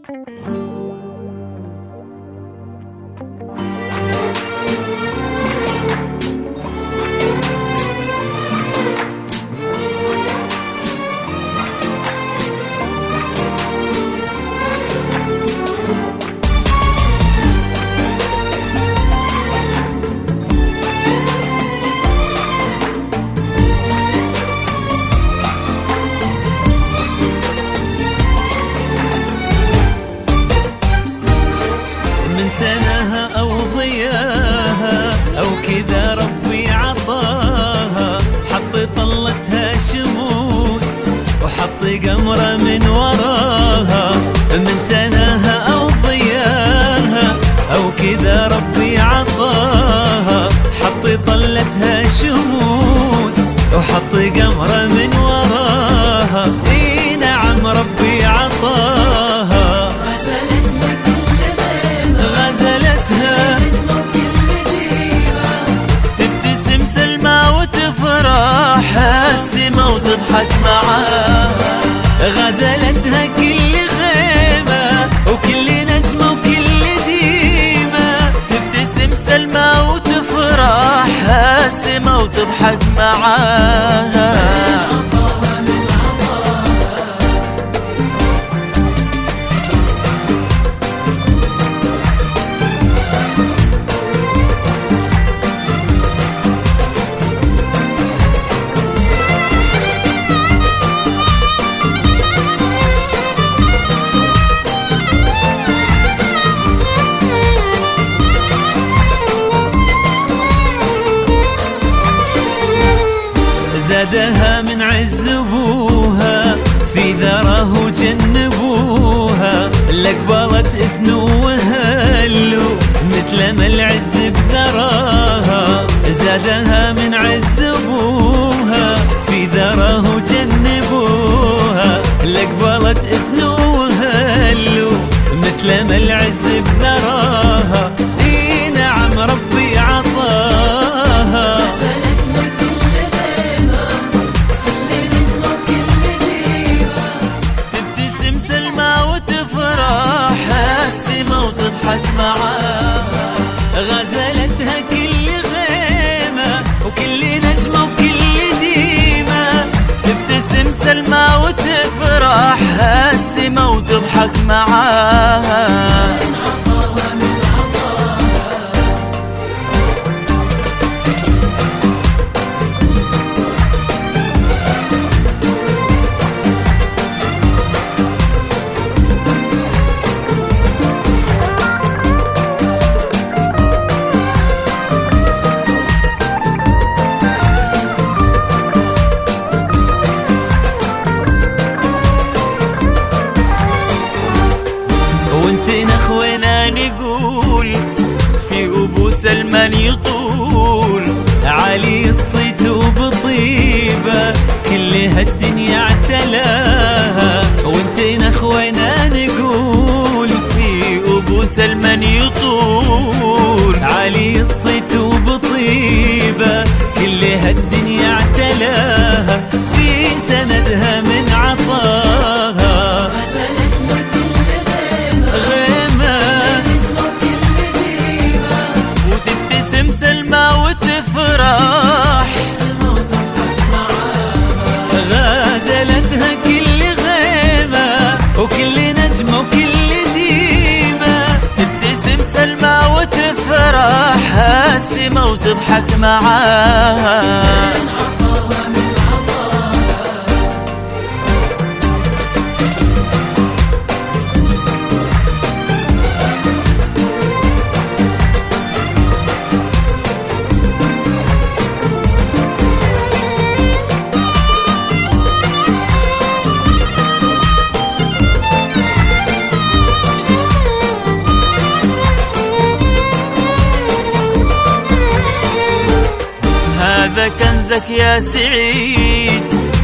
من سناها أو ضياها أو كذا ربي عطاها، حط طلتها شموس وحط قمرة من وراها. من سناها أو ضياها أو كذا ربي عطاها، حط طلتها شموس وحط قمرة من وراها. اي نعم ربي عطاها، تبتسم سلمى وتفرح السما وتضحك معاها. غزلتها كل خيمة وكل نجمة وكل ديمة، تبتسم سلمى وتفرح السما وتضحك معاها. زادها من عز ابوها في ذره جنبوها، لقبلت اثنو وهلو مثل ما العز بذراها. زادها من عز ابوها في ذره جنبوها، لقبلت اثنو وهلو مثل ما العز بذراها. اي نعم ربي عطاها، تبتسم سلمى وتفرح السما وتضحك معاها. غزلتها كل غيمة وكل نجمة وكل ديمة، تبتسم سلمى وتفرح السما وتضحك معاها. وانتنا اخونا نقول في ابو سلمان يطول، علي الصيت وبطيبه كل هالدنيا اعتلاها. وانتنا اخونا نقول في ابو سلمان يطول، علي الصيت وبطيبه كل هالدنيا اعتلاها. في سندها من عطاها وتبتسم سلمى وتفرح. غزلتها كل غيمة وكل نجمة وكل ديمة، تبتسم سلمى وتفرح السما وتضحك معاها. هذا كنزك يا سعيد،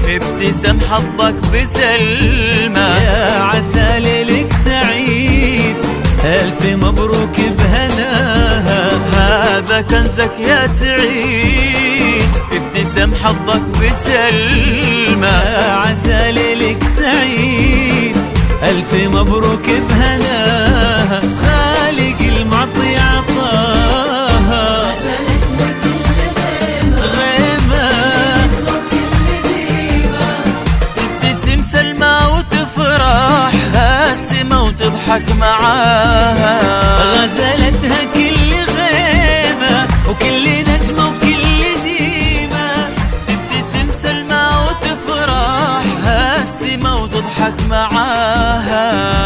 ابتسم حظك بسلمى. يا عسى ليلك سعيد، ألف مبروك بهناها. هذا كنزك يا سعيد، ابتسم حظك بسلمى. يا عسى ليلك سعيد، ألف مبروك بهناها. وتضحك معاها. غزلتها كل غيمة وكل نجمة وكل ديمة، تبتسم سلمى وتفرح هالسما وتضحك معاها.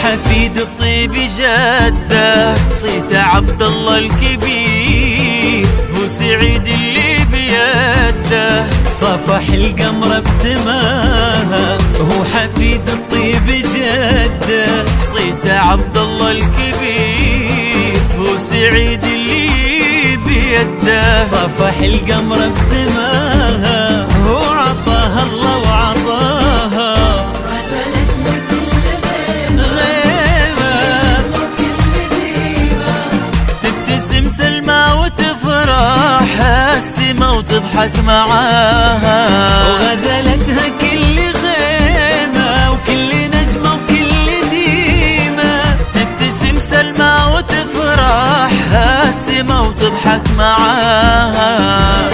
حفيد الطيب جده صيت عبد الله الكبير، هو سعيد اللي بيده صفح القمر بسماها. هو حفيد الطيب جده صيت عبد الله الكبير، هو سعيد اللي بيده صفح القمر بسماها. هو عطاها الله وعطاها، تبتسم سلمى وتفرح السما وتضحك معاها. وغزلتها كل غيمة وكل نجمة وكل ديمة، تبتسم سلمى وتفرح السما وتضحك معاها.